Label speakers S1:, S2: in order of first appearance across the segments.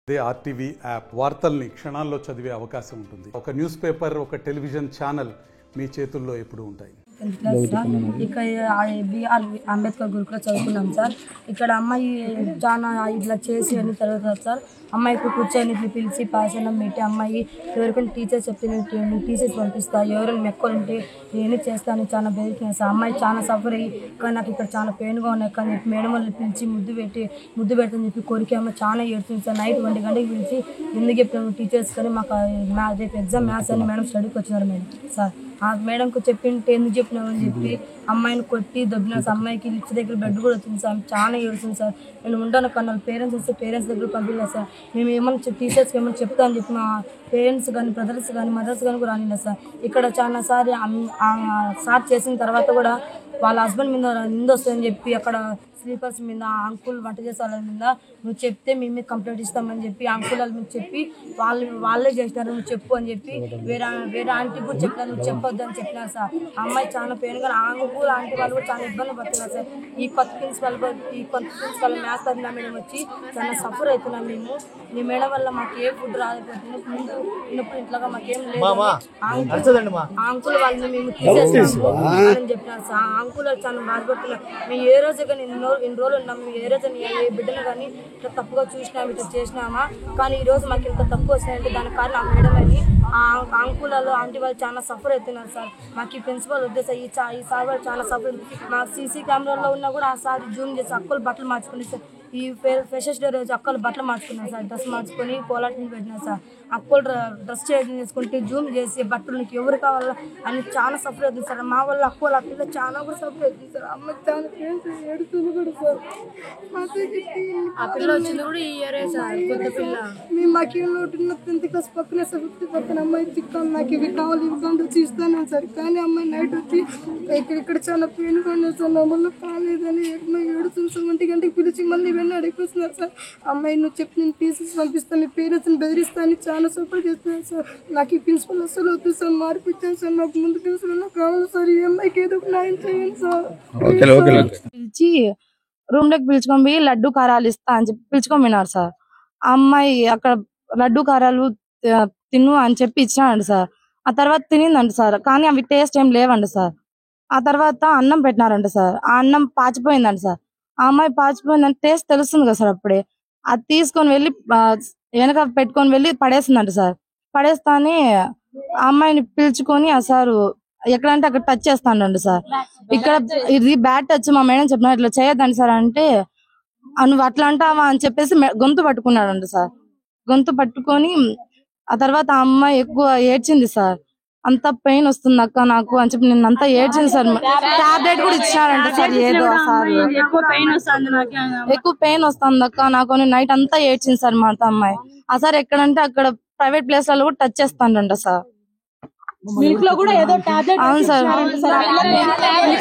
S1: అదే RTV app వార్తల్ని క్షణాల్లో చదివే అవకాశం ఉంటుంది. ఒక న్యూస్ పేపర్, ఒక టెలివిజన్ ఛానల్ మీ చేతుల్లో ఎప్పుడూ ఉంటాయి.
S2: ఇక్కడ బిఆర్ అంబేద్కర్ గురుకుల చదువుకున్నాం సార్. ఇక్కడ అమ్మాయి చాలా ఇట్లా చేసి అన్ని తర్వాత సార్ అమ్మాయికి కూర్చొని ఇట్లా పిలిచి పాసనం పెట్టి అమ్మాయి ఎవరికైనా టీచర్స్ చెప్తే నేను టీచర్స్ పంపిస్తా, ఎవరైనా మెక్కోలంటే నేను చేస్తాను చాలా బెదిరిస్తున్నాను సార్. అమ్మాయి చాలా సఫర్ అయ్యి కానీ నాకు ఇక్కడ చాలా పెయిన్గా ఉన్నాయి కానీ చెప్పి మేడం వాళ్ళు పిలిచి ముద్దు పెడతాను చెప్పి కోరిక అమ్మ చాలా ఏడుతుంది సార్. నైట్ 1 గంటకి పిలిచి ఎందుకు చెప్పాను టీచర్స్ కానీ మాకు రేపు ఎగ్జామ్ మ్యాథ్స్ అని మేడం స్టడీకి వచ్చినారు మేడం సార్. ఆ మేడంకు చెప్పింటే ఎందుకు చెప్పినామని చెప్పి అమ్మాయిని కొట్టి దొబ్బినా సార్. అమ్మాయికి లిప్స్ దగ్గర బెడ్ కూడా వచ్చింది సార్. చాలా ఏడుస్తుంది సార్. నేను ఉంటాను కన్నా పేరెంట్స్ వస్తే పేరెంట్స్ దగ్గర పంపించలేదు సార్. మేము ఏమన్నా టీచర్స్కి ఏమన్నా చెప్తామని చెప్పి మా పేరెంట్స్ కానీ బ్రదర్స్ కానీ మదర్స్ కానీ కూడా రానిలేదు సార్. ఇక్కడ చాలా సారి సార్ చేసిన తర్వాత కూడా వాళ్ళ హస్బెండ్ మీద నింద వస్తుందని చెప్పి అక్కడ స్లీపర్స్ మీద అంకుల్ వంట చేసే వాళ్ళ మీద నువ్వు చెప్తే మేము మీద కంప్లైంట్ ఇస్తామని చెప్పి అంకుల్ వాళ్ళ మీద చెప్పి వాళ్ళే చేసినారు నువ్వు చెప్పు అని చెప్పి వేరే ఆంటీ కూడా చెప్పినారు నువ్వు చెప్పొద్దు అని చెప్పినారు సార్. అమ్మాయి చాలా పెయిన్గా అంకుల్ ఆంటీ వాళ్ళు కూడా చాలా ఇబ్బంది పడుతున్నారు సార్. ఈ కొత్త ప్రిన్సిపల్ మ్యాథ్స్ అన్న మేడం వచ్చి చాలా సఫర్ అవుతున్నాం మేము. ఈ మేడం వల్ల మాకు ఏ ఫుడ్ రాకపోతుంది. ముందు ఉన్నప్పుడు ఇంట్లో మాకేం లేదు. అంకుల్ వాళ్ళని మేము తీసేస్తాము అని చెప్పినారు సార్. ఆ అంకుల్ చాలా బాధపడుతున్నారు. మేము ఏ రోజు కానీ ఇన్ని రోజులు ఉన్నాము. మేము ఏ రోజు ఏ బిడ్డను కానీ ఇట్లా తప్పుగా చూసినాము ఇట్లా చేసినామా కానీ ఈ రోజు మాకు ఇంత తక్కువ వస్తున్నాయంటే దాని కారణం ఆ మేడం అని ఆ అంకులలో ఆంటీ వాళ్ళు చాలా సఫర్ అవుతున్నారు సార్. మాకు ఈ ప్రిన్సిపల్ వద్దే సార్. ఈ సార్ వాళ్ళు చాలా సఫర్. మాకు సీసీ కెమెరాలో ఉన్నా కూడా ఆ సార్ జూమ్ చేసి అక్కలు బట్టలు మార్చుకుని సార్. ఈ ఫ్రెషర్స్ డే రోజు అక్కలు బట్టలు మార్చుకున్నారు సార్. డ్రెస్ మార్చుకొని కోలాటిని పెట్టినారు సార్. అక్కలు డ్రెస్ చేంజ్ చేసుకుంటే జూమ్ చేసి బట్టలు నీకు ఎవరు కావాలా అని చాలా సఫర్ అవుతుంది సార్. మా వల్ల అక్కలు ఆ పిల్ల చాలా కూడా సఫర్ అవుతుంది సార్. అమ్మాయి చాలా ఏడుతుంది కూడా సార్. ఆ పిల్ల వచ్చింది కూడా ఈ ఇయరే సార్. కొత్త పిల్ల మేము మాకేం లోటున్న 10th క్లాస్ పక్కన సార్. 50 పక్కన అమ్మాయి తిక్కాలి నాకు ఇవి కావాలి ఇవి కావాలి చూస్తాను సార్. కానీ అమ్మాయి నైట్ వచ్చి ఇక్కడ చాలా పెయిన్గా ఉన్నాయి సార్. నా వల్ల కాలేదని ఏడుతుంది సార్. 1 గంటకి పిలిచి మళ్ళీ ఇవన్నీ అడిగిపోతున్నారు సార్. అమ్మాయి నువ్వు చెప్పి నేను టీసీస్ పంపిస్తాను మీ పేరెంట్స్ని బెదిరిస్తాను చాలా సపోర్ట్ చేస్తున్నాను సార్. నాకు ఈ ప్రిన్సిపల్ అసలు వద్దు సార్. మార్పిచ్చాను సార్. నాకు ముందు ప్రిన్సిపల్ కావాలి సార్. ఈ అమ్మాయికి ఏదో ఒక న్యాయం చేయండి సార్. పిలిచి రూమ్ లోకి పిలుచుకొని పోయి లడ్డు కారాలు ఇస్తా అని చెప్పి పిలుచుకొని పోయినారు సార్. ఆ అమ్మాయి అక్కడ లడ్డు కారాలు తిను అని చెప్పి ఇచ్చినాడు సార్. ఆ తర్వాత తినిందంట సార్. కానీ అవి టేస్ట్ ఏం లేవండి సార్. ఆ తర్వాత అన్నం పెట్టినారంట సార్. ఆ అన్నం పాచిపోయిందంట సార్. ఆ అమ్మాయి పాచిపోయిందంటే టేస్ట్ తెలుస్తుంది కదా సార్. అప్పుడే అది తీసుకొని వెళ్ళి వెనక పెట్టుకొని వెళ్ళి పడేసిందంట సార్. పడేస్తానే ఆ అమ్మాయిని పిలుచుకొని ఆ సారు ఎక్కడంటే అక్కడ టచ్ చేస్తానండి సార్. ఇక్కడ ఇది బ్యాడ్ టచ్ మా మేడం చెప్పిన ఇట్లా చేయొద్దండి సార్ అంటే నువ్వు అట్లా అంటావా అని చెప్పేసి గొంతు పట్టుకున్నాడంట సార్. గొంతు పట్టుకొని ఆ తర్వాత ఆ అమ్మాయి ఎక్కువ ఏడ్చింది సార్. అంత పెయిన్ వస్తుంది అక్క నాకు అని చెప్పి నేను అంతా ఏడ్చింది సార్. టాబ్లెట్ కూడా ఇచ్చారంట సార్. ఏదో సార్ ఎక్కువ పెయిన్ వస్తుంది అక్క నాకు నైట్ అంతా ఏడ్చింది సార్ మా అమ్మాయి. ఆ సార్ ఎక్కడంటే అక్కడ ప్రైవేట్ ప్లేస్ లలో కూడా టచ్ చేస్తానంట సార్. అవును సార్.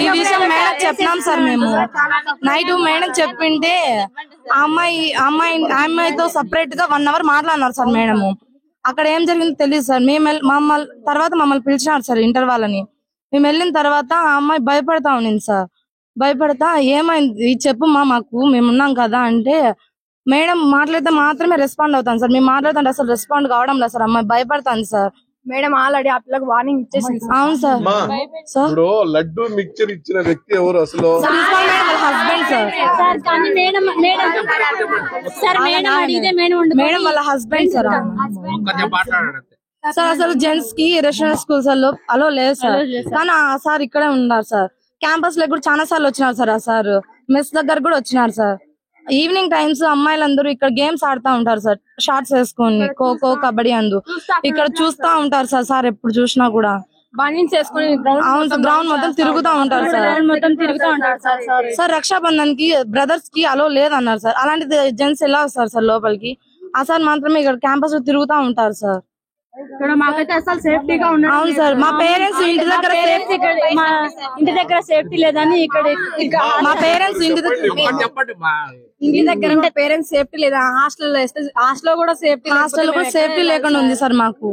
S2: ఈ విషయం మేడం చెప్పినాం సార్. మేము నైట్ మేడం చెప్పింటే అమ్మాయితో సపరేట్ గా 1 అవర్ మాట్లాడినారు సార్ మేడము. అక్కడ ఏం జరిగిందో తెలియదు సార్. మమ్మల్ని పిలిచినారు సార్ ఇంటర్ వాళ్ళని. మేము వెళ్ళిన తర్వాత ఆ అమ్మాయి భయపడతా ఉన్నింది సార్. భయపడతా ఏమైంది చెప్పు మాకు మేమున్నాం కదా అంటే మేడం మాట్లాడితే మాత్రమే రెస్పాండ్ అవుతాను సార్. మేము మాట్లాడుతుంటే అసలు రెస్పాండ్ కావడం లేదు సార్. అమ్మాయి భయపడతాను సార్. మేడం ఆల్రెడీ ఆ పిల్లకి వార్నింగ్ ఇచ్చేసింది. అవును సార్.
S3: ఇప్పుడు లడ్డు మిక్చర్ ఇచ్చిన వ్యక్తి ఎవరు అసలు?
S2: హస్బెండ్ మేడం వాళ్ళ హస్బెండ్ సార్. సార్ అసలు జెంట్స్ కి రెసిడెన్షియల్ స్కూల్స్ అలో లేదు సార్. కానీ ఆ సార్ ఇక్కడే ఉన్నారు సార్. క్యాంపస్ లో కూడా చాలా సార్లు వచ్చినారు సార్. ఆ సార్ మెస్ దగ్గర కూడా వచ్చినారు సార్. ఈవినింగ్ టైమ్స్ అమ్మాయిలందరూ ఇక్కడ గేమ్స్ ఆడుతా ఉంటారు సార్. షార్ట్స్ వేసుకొని ఖోఖో కబడ్డీ అందు ఇక్కడ చూస్తా ఉంటారు సార్. సార్ ఎప్పుడు చూసినా కూడా గ్రౌండ్ మొత్తం తిరుగుతా ఉంటారు సార్. సార్ రక్షాబంధన్ కి బ్రదర్స్ కి అలో లేదన్నారు సార్. అలాంటిది జెంట్స్ ఎలా వస్తారు సార్ లోపలికి? ఆ సార్ మాత్రమే ఇక్కడ క్యాంపస్ లో తిరుగుతా ఉంటారు సార్.
S4: మాకైతే అసలు సేఫ్టీగా ఉండదు.
S2: అవును సార్. మా పేరెంట్స్ ఇంటి
S4: దగ్గర సేఫ్టీ లేదని ఇక్కడ
S2: మా పేరెంట్స్ ఇంటి దగ్గర అంటే పేరెంట్స్ సేఫ్టీ లేదా? హాస్టల్లో కూడా సేఫ్టీ లేకుండా ఉంది సార్. మాకు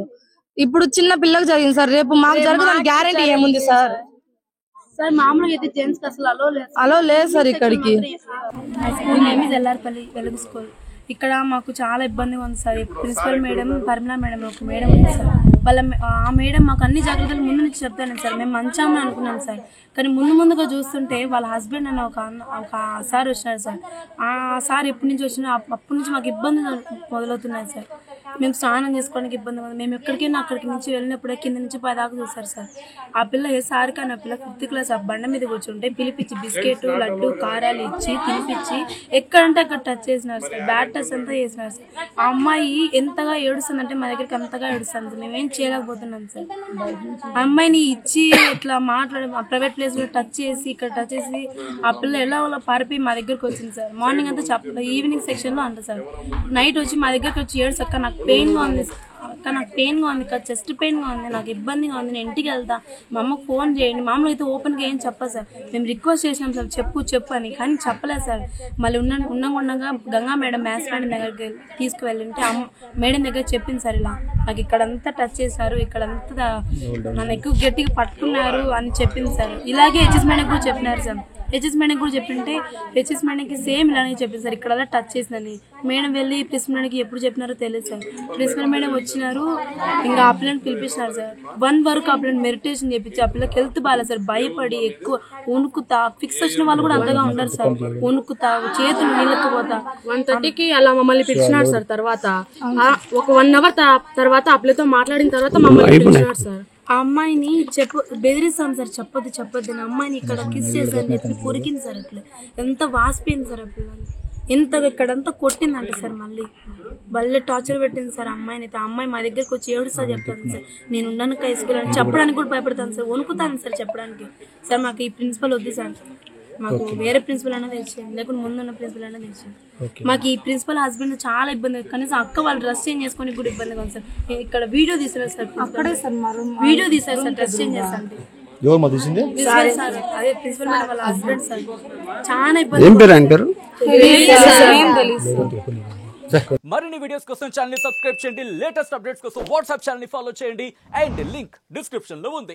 S2: ఇప్పుడు చిన్న పిల్లలకు జరిగింది సార్. రేపు మాకు జరుగుతుంది గ్యారెంటీ ఏముంది సార్?
S4: సార్ మామూలుగా అయితే జెంట్స్ అసలు
S2: అలో లేదు సార్ ఇక్కడికి.
S4: ఎల్ఆర్పల్లి వెలుగు స్కూల్
S2: ఇక్కడ మాకు చాలా ఇబ్బందిగా ఉంది సార్. ప్రిన్సిపల్ మేడం పరిమళ మేడం ఒక మేడం ఉంది సార్. ఆ మేడం మాకు అన్ని జాగ్రత్తలు ముందు నుంచి చెప్తాను సార్. మేము మంచామని అనుకున్నాం సార్. కానీ ముందుగా చూస్తుంటే వాళ్ళ హస్బెండ్ అని ఒక సార్ వచ్చినారు సార్. ఆ సార్ ఎప్పటి నుంచి వచ్చినా అప్పటి నుంచి మాకు ఇబ్బందులు మొదలవుతున్నాయి సార్. మేము స్నానం చేసుకోవడానికి ఇబ్బంది ఉంది. మేము ఎక్కడికైనా అక్కడికి నుంచి వెళ్ళినప్పుడే కింద నుంచి 10 దాకా చూస్తారు సార్. ఆ పిల్ల ఏ సార్ కానీ ఆ పిల్ల 5th క్లాస్ ఆ బండ మీద కూర్చుంటే పిలిపించి బిస్కెట్ లడ్డు కారాలు ఇచ్చి తినిపించి ఎక్కడంటే అక్కడ టచ్ చేసినారు సార్. బ్యాడ్ టచ్ అంతా చేసినారు సార్. ఆ అమ్మాయి ఎంతగా ఏడుస్తుందంటే మా దగ్గరికి అంతగా ఏడుస్తుంది. మేమేం చేయలేకపోతున్నాం సార్. ఆ అమ్మాయిని ఇచ్చి ఇట్లా మాట్లాడి ప్రైవేట్ ప్లేస్లో టచ్ చేసి ఇక్కడ టచ్ చేసి ఆ పిల్ల ఎలా పారిపోయి మా దగ్గరకు వచ్చింది సార్. మార్నింగ్ అంతా చెప్పలేదు, ఈవినింగ్ సెక్షన్లో అంట సార్. నైట్ వచ్చి మా దగ్గరకు వచ్చి ఏడుసక్క నాకు పెయిన్గా ఉంది అక్క, నాకు పెయిన్గా ఉంది అక్క, చెస్ట్ పెయిన్గా ఉంది, నాకు ఇబ్బందిగా ఉంది, నేను ఇంటికి వెళ్తా, మా అమ్మకు ఫోన్ చేయండి. మామూలుగా అయితే ఓపెన్గా ఏం చెప్పదు సార్. మేము రిక్వెస్ట్ చేసినాం సార్ చెప్పు అని, కానీ చెప్పలేదు సార్. మళ్ళీ ఉండగా గంగా మేడం మ్యాథ్స్ మేడం దగ్గరికి తీసుకువెళ్ళింటే మేడం దగ్గర చెప్పింది సార్, ఇలా నాకు ఇక్కడంతా టచ్ చేశారు, ఇక్కడంతా నన్ను ఎక్కువ గట్టిగా పట్టుకున్నారు అని చెప్పింది సార్. ఇలాగే హెచ్ఎస్ మేడం కూడా చెప్పినారు సార్. హెచ్ఎస్ మేడం కూడా చెప్పింటే హెచ్ఎస్ మేడంకి సేమ్ ఇలానే చెప్పింది సార్. ఇక్కడ టచ్ చేసిందని మేడం వెళ్ళి ప్రిన్సిపల్ మేడంకి ఎప్పుడు చెప్పినారో తెలియదు సార్. ప్రిన్సిపల్ మేడం వచ్చినారు, ఇంకా ఆ పిల్లని పిలిపించినారు సార్. 1 వరకు ఆ పిల్లని మెడిటేషన్ చేయించి ఆ పిల్లకి హెల్త్ బాగాలేదు సార్. భయపడి ఎక్కువ వణుకుతా, ఫిక్స్ వచ్చిన వాళ్ళు కూడా అంతగా ఉండరు సార్. వణుకుతా, చేతులు నీళ్ళకపోతా
S4: 1:30కి అలా మమ్మల్ని పిలిచినారు సార్. తర్వాత ఒక 1 అవర్ తర్వాత ఆ పిల్లతో మాట్లాడిన తర్వాత మమ్మల్ని పిలిచినారు సార్.
S2: ఆ అమ్మాయిని బెదిరిస్తాం సార్, చెప్పొద్దు అని అమ్మాయిని ఇక్కడ కిస్ చేశారు, నెత్తి పొరికింది సార్. అట్లా ఎంత వాసిపోయింది సార్ ఆ పిల్లని, ఎంత ఇక్కడంతా కొట్టిందంట సార్. మళ్ళీ టార్చర్ పెట్టింది సార్ అమ్మాయిని. అయితే ఆ అమ్మాయి మా దగ్గరకు వచ్చి ఏడుస్తా చెప్తాను సార్, నేను ఉండను కైసుకుని చెప్పడానికి కూడా భయపడతాను సార్, వణుకుతాను సార్ చెప్పడానికి. సార్ మాకు ఈ ప్రిన్సిపల్ వద్దు సార్, మాకు వేరే ప్రిన్సిపల్ అన్నా తెలిసింది, లేకుంటే ముందున్న ప్రిన్సిపల్ అన్నా తెలిసింది. మాకు ఈ ప్రిన్సిపల్ హస్బెండ్ చాలా ఇబ్బంది, కనీసం అక్క వాళ్ళు డ్రెస్ చేంజ్ చేసుకొని కూడా ఇబ్బందిగా ఉంది సార్. ఇక్కడ వీడియో తీసారు సార్, అక్కడే సార్ వీడియో తీసారు సార్ డ్రెస్ చేంజ్ చేస్తాంటే. అదే ప్రిన్సిపల్ మేడం వాళ్ళ హస్బెండ్ సార్. చాలా ఇబ్బంది.
S5: మరిన్ని వీడియోస్ కోసం ఛానల్ ని సబ్స్క్రైబ్ చేయండి. లేటెస్ట్ అప్డేట్స్ కోసం వాట్సాప్ ఛానల్ ని ఫాలో చేయండి. అండ్ లింక్ డిస్క్రిప్షన్ లో ఉంది.